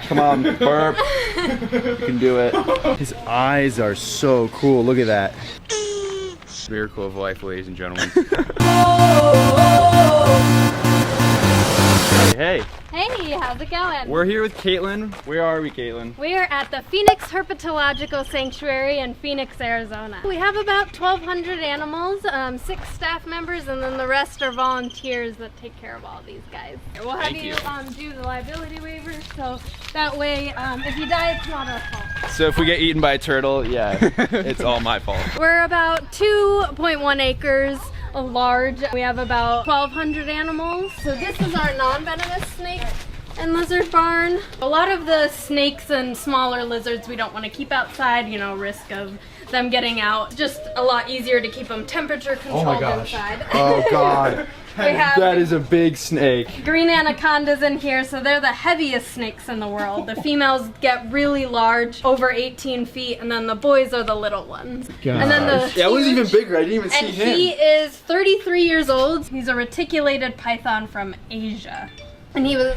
Come on, burp. You can do it. His eyes are so cool. Look at that. Miracle of life, ladies and gentlemen. Hey. Hey, how's it going? We're here with Caitlin. Where are we, Caitlin? We are at the Phoenix Herpetological Sanctuary in Phoenix, Arizona. We have about 1,200 animals, 6 staff members, and then the rest are volunteers that take care of all these guys. We'll have you do the liability waiver, so that way, if you die, it's not our fault. So if we get eaten by a turtle, yeah, it's all my fault. We're about 2.1 acres. Large. We have about 1,200 animals. So this is our non-venomous snake and lizard barn. A lot of the snakes and smaller lizards we don't want to keep outside, you know, risk of them getting out. Just a lot easier to keep them temperature controlled inside. Oh god. We have That is a big snake. green anacondas in here, so they're the heaviest snakes in the world. The females get really large, over 18 feet, and then the boys are the little ones. And then the Yeah, it was even bigger. I didn't even see and him. he is 33 years old. He's a reticulated python from Asia. And he was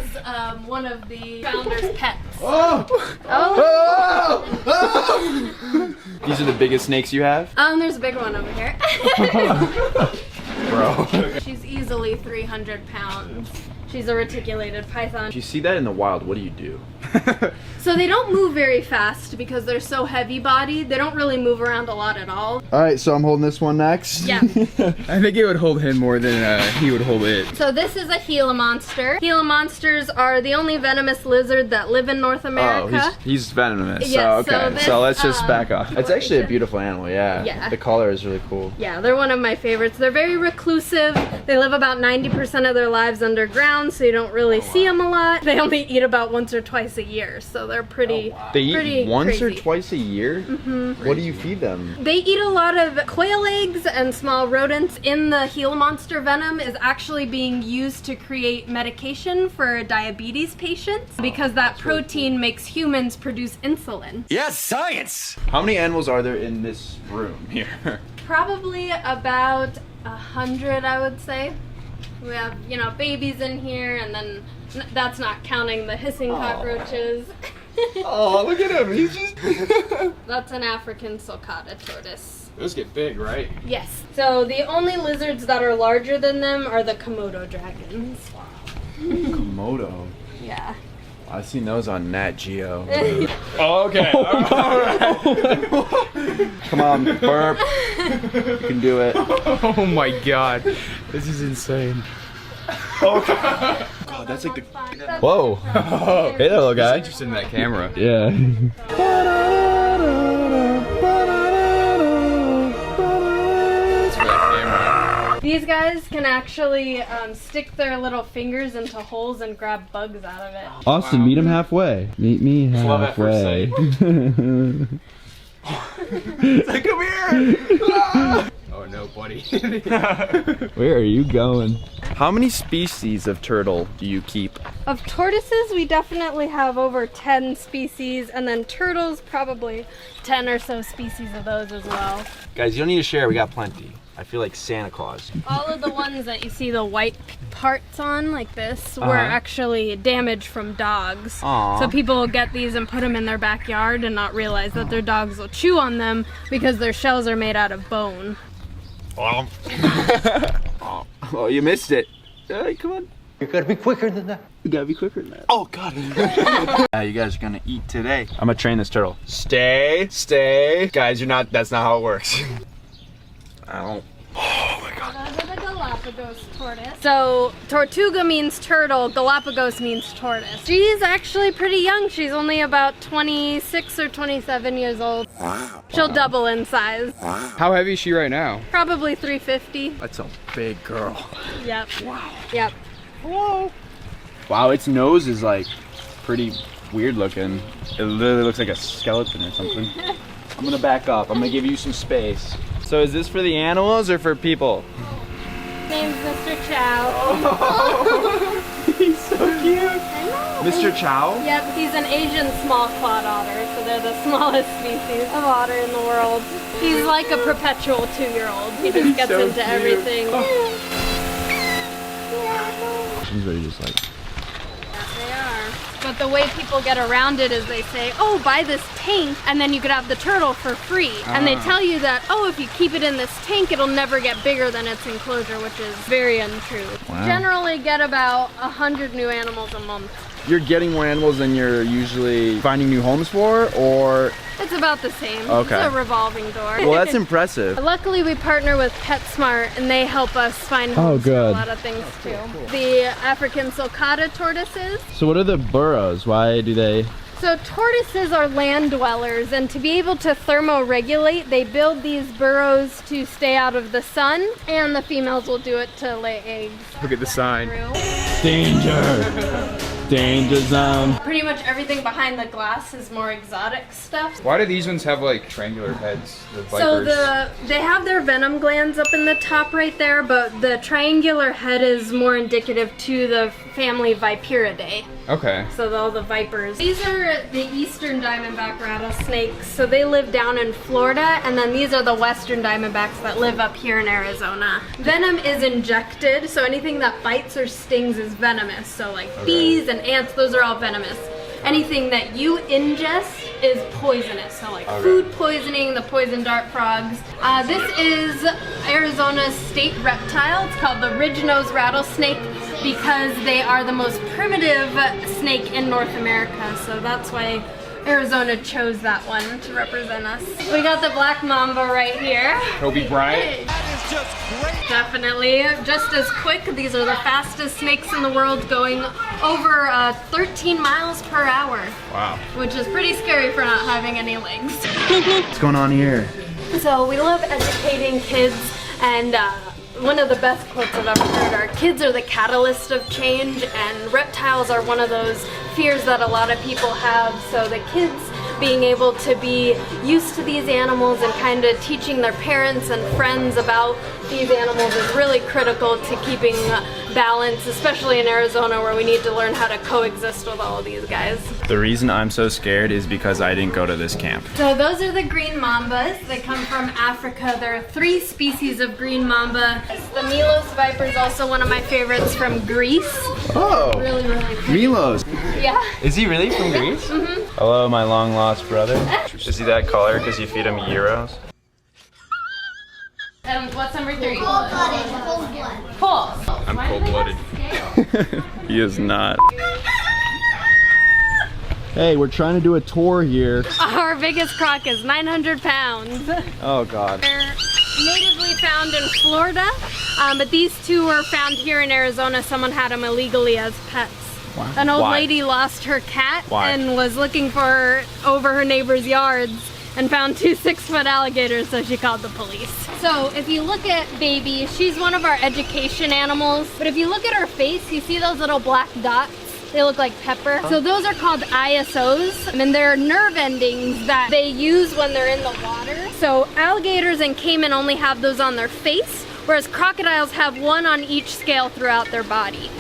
one of the founder's pets. Oh! Oh! Oh! These are the biggest snakes you have? There's a big one over here. Bro. She's easily 300 pounds. She's a reticulated python. If you see that in the wild, what do you do? So they don't move very fast because they're so heavy bodied. They don't really move around a lot at all. Alright, so I'm holding this one next. Yeah. I think it would hold him more than he would hold it. So this is a Gila monster. Gila monsters are the only venomous lizard that live in North America. Oh, he's venomous. Yes, so okay. So let's just back off. It's actually a yeah. beautiful animal, yeah. Yeah. The color is really cool. Yeah, they're one of my favorites. They're very reclusive. They live about 90% of their lives underground, so you don't really see them a lot. They only eat about once or twice a year, so they're pretty They eat pretty once crazy. or twice a year? Mm-hmm. What do you feed them? They eat a lot of quail eggs and small rodents. In the Gila monster venom is actually being used to create medication for diabetes patients because that protein makes humans produce insulin. Yes, science! How many animals are there in this room here? Probably about 100, I would say. We have, you know, babies in here, and then that's not counting the hissing cockroaches. Oh, look at him. He's just... That's an African sulcata tortoise. Those get big, right? Yes. So the only lizards that are larger than them are the Komodo dragons. Komodo. Yeah. I've seen those on Nat Geo. Oh, okay. Come on, burp. You can do it. Oh my god. This is insane. Oh, God, that's like the... Whoa. Hey there, little guy. Interested in that camera. Yeah. These guys can actually stick their little fingers into holes and grab bugs out of it. Austin, meet him halfway. Meet me Love at first halfway. Like, come here! Oh no, buddy. Where are you going? How many species of turtle do you keep? Of tortoises, we definitely have over 10 species, and then turtles, probably 10 or so species of those as well. Guys, you don't need to share. We got plenty. I feel like Santa Claus. All of the ones that you see the white parts on, like this, were actually damage from dogs. Aw. So people will get these and put them in their backyard and not realize that their dogs will chew on them because their shells are made out of bone. Oh, you missed it. Hey, come on. You gotta be quicker than that. You gotta be quicker than that. Oh, God. Yeah, you guys are gonna eat today. I'm gonna train this turtle. Stay, stay. Guys, you're not, that's not how it works. I don't. Oh my God. Those are the Galapagos tortoise. So Tortuga means turtle, Galapagos means tortoise. She's actually pretty young. She's only about 26 or 27 years old. Wow. She'll double in size. How heavy is she right now? Probably 350. That's a big girl. Yep. Wow. Yep. Whoa. Wow, its nose is like pretty weird looking. It literally looks like a skeleton or something. I'm gonna back up. I'm gonna give you some space. So is this for the animals or for people? Name's Mr. Chow. Oh, he's so cute. I know. Mr. Chow? Yep, he's an Asian small clawed otter, so they're the smallest species of otter in the world. He's like a perpetual 2-year-old. He just gets so into cute. everything. He's ready just like... Yes, they are. but the way people get around it is they say, oh, buy this tank and then you could have the turtle for free. And they tell you that, oh, if you keep it in this tank, it'll never get bigger than its enclosure, which is very untrue. Wow. Generally get about 100 new animals a month. You're getting more animals than you're usually finding new homes for, or? It's about the same. Okay. It's a revolving door. Well, that's impressive. Luckily, we partner with PetSmart, and they help us find homes for a lot of things too. The African sulcata tortoises. So what are the burrows? Why do they? So tortoises are land dwellers, and to be able to thermoregulate, they build these burrows to stay out of the sun, and the females will do it to lay eggs. Look at the sign. Danger! Danger zone. Pretty much everything behind the glass is more exotic stuff. Why do these ones have like triangular heads? The vipers? So they have their venom glands up in the top right there, but the triangular head is more indicative to the family Viperidae. Okay. So all the vipers. These are the eastern diamondback rattlesnakes. So they live down in Florida, and then these are the western diamondbacks that live up here in Arizona. Venom is injected, so anything that bites or stings is venomous. So like bees and ants, those are all venomous. Anything that you ingest is poisonous. So like food poisoning, the poison dart frogs. This is Arizona's state reptile. It's called the ridge-nosed rattlesnake because they are the most primitive snake in North America. So that's why Arizona chose that one to represent us. We got the black mamba right here. Kobe Bryant. That is just great. Definitely, just as quick. These are the fastest snakes in the world, going over 13 miles per hour. Wow. Which is pretty scary for not having any legs. What's going on here? So we love educating kids, and one of the best quotes I've ever heard are, kids are the catalyst of change, and reptiles are one of those fears that a lot of people have. So the kids being able to be used to these animals and kind of teaching their parents and friends about these animals is really critical to keeping balance, especially in Arizona where we need to learn how to coexist with all of these guys. The reason I'm so scared is because I didn't go to this camp. So those are the green mambas. They come from Africa. There are 3 species of green mamba. The Milos viper is also one of my favorites from Greece. Oh, Really, really pretty. Milos. Yeah. Is he really from Greece? Hello, my long lost brother. Is he that color because you feed him gyros? And what's number 3? Cold-blooded. Full. I'm cold-blooded. He is not. Hey, we're trying to do a tour here. Our biggest croc is 900 pounds. Oh God. They're natively found in Florida, but these 2 were found here in Arizona. Someone had them illegally as pets. Wow. An old Why? lady lost her cat Why? and was looking for her over her neighbor's yards and found 2 6-foot alligators, so she called the police. So if you look at Baby, she's one of our education animals, but if you look at her face, you see those little black dots? They look like pepper. So those are called ISOs, and they're nerve endings that they use when they're in the water. So alligators and caiman only have those on their face, whereas crocodiles have 1 on each scale throughout their body.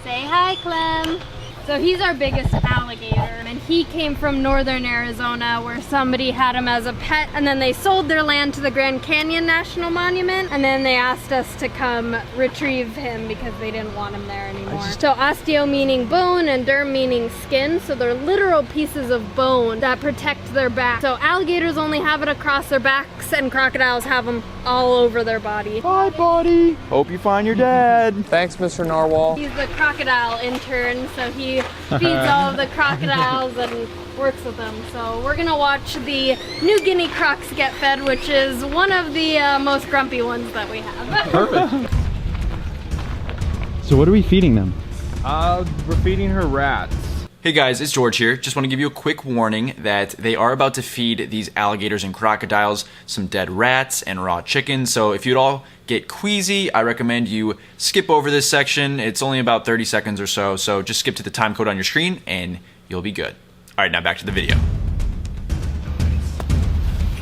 Say hi, Clem. So he's our biggest alligator, and he came from northern Arizona where somebody had him as a pet, and then they sold their land to the Grand Canyon National Monument, and then they asked us to come retrieve him because they didn't want him there anymore. So osteo meaning bone and derm meaning skin, so they're literal pieces of bone that protect their back. So alligators only have it across their backs, and crocodiles have them all over their body. Bye, buddy. Hope you find your dad. Thanks, Mr. Narwhal. He's the crocodile intern, so he feeds all of the crocodiles and works with them. So we're gonna watch the New Guinea crocs get fed, which is one of the most grumpy ones that we have. Perfect. So what are we feeding them? We're feeding her rats. Hey guys, it's George here. Just want to give you a quick warning that they are about to feed these alligators and crocodiles some dead rats and raw chicken. So if you'd all get queasy, I recommend you skip over this section. It's only about 30 seconds or so. So just skip to the time code on your screen and you'll be good. All right, now back to the video.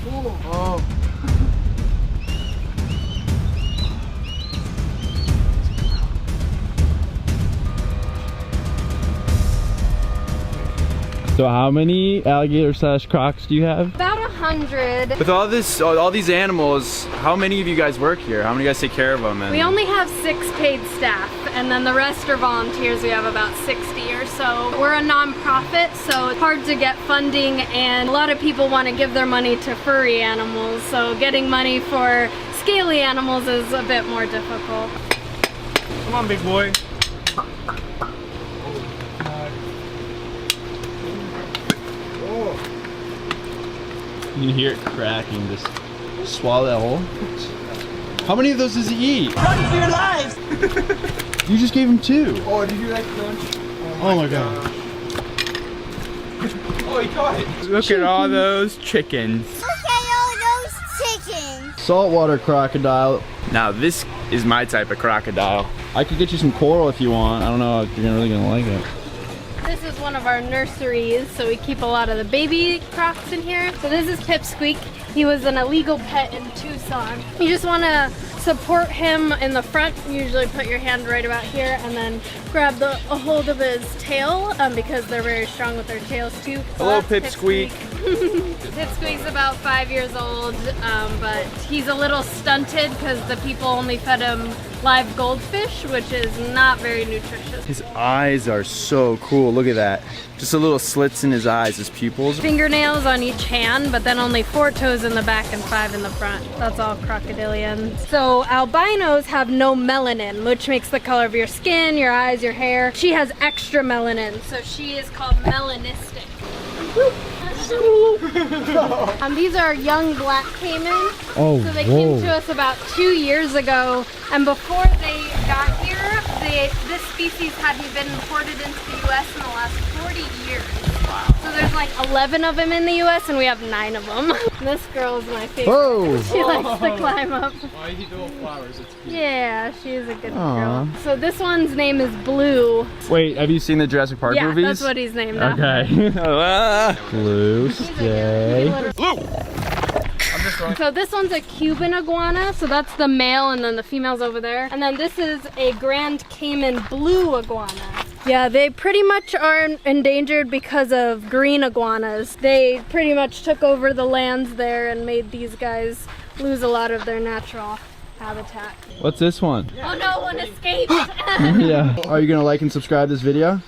Oh. So how many alligator/crocs do you have? About 100. With all these animals, how many of you guys work here? How many of you guys take care of them? We only have 6 paid staff, and then the rest are volunteers. We have about 60 or so. So we're a nonprofit, so it's hard to get funding, and a lot of people want to give their money to furry animals. So getting money for scaly animals is a bit more difficult. Come on, big boy. You can hear it cracking. Just swallow that whole. How many of those does he eat? Run for your lives! You just gave him 2. Oh, did you like lunch? Oh my god. Oh, he caught it. Look at all those chickens. Look at all those chickens. Saltwater crocodile. Now this is my type of crocodile. I could get you some coral if you want. I don't know if you're really gonna like it. This is one of our nurseries, so we keep a lot of the baby crocs in here. So this is Pipsqueak. He was an illegal pet in Tucson. You just want to support him in the front. You usually put your hand right about here and then grab a hold of his tail because they're very strong with their tails too. So Hello, that's Pipsqueak. Pipsqueak's about 5 years old, but he's a little stunted because the people only fed him live goldfish, which is not very nutritious. His eyes are so cool. Look at that. Just a little slits in his eyes, his pupils. Fingernails on each hand, but then only 4 toes in the back and 5 in the front. That's all crocodilian. So albinos have no melanin, which makes the color of your skin, your eyes, your hair. She has extra melanin, so she is called melanistic. These are young black caiman. Oh, so they came to us about 2 years ago, and before they got here, this species hadn't been imported into the U.S. in the last 40 years. So there's like 11 of them in the U.S. and we have 9 of them. This girl is my favorite. Whoa! She likes to climb up. Oh, you do flowers. It's cute. Yeah, she's a good Aw. girl. So this one's name is Blue. Wait, have you seen the Jurassic Park Yeah, movies? that's what he's named after. Okay. Blue, He's a stay. little- So this one's a Cuban iguana, so that's the male and then the female's over there. And then this is a Grand Cayman blue iguana. Yeah, they pretty much are endangered because of green iguanas. They pretty much took over the lands there and made these guys lose a lot of their natural habitat. What's this one? Oh no, one escaped! Yeah. Are you gonna like and subscribe this video?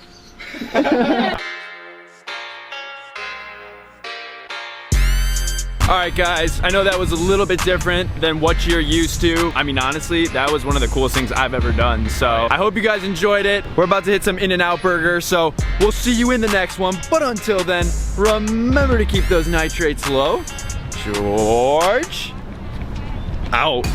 Alright guys, I know that was a little bit different than what you're used to. I mean, honestly, that was one of the coolest things I've ever done. So I hope you guys enjoyed it. We're about to hit some In-N-Out burgers, so we'll see you in the next one. But until then, remember to keep those nitrates low. George, out.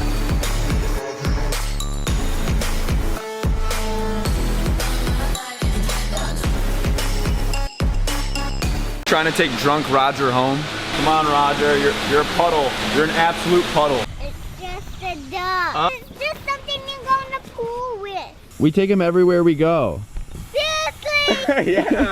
Trying to take drunk Roger home. Come on, Roger, you're a puddle. You're an absolute puddle. It's just a dog. It's just something you go in the pool with. We take him everywhere we go. Seriously? Yeah.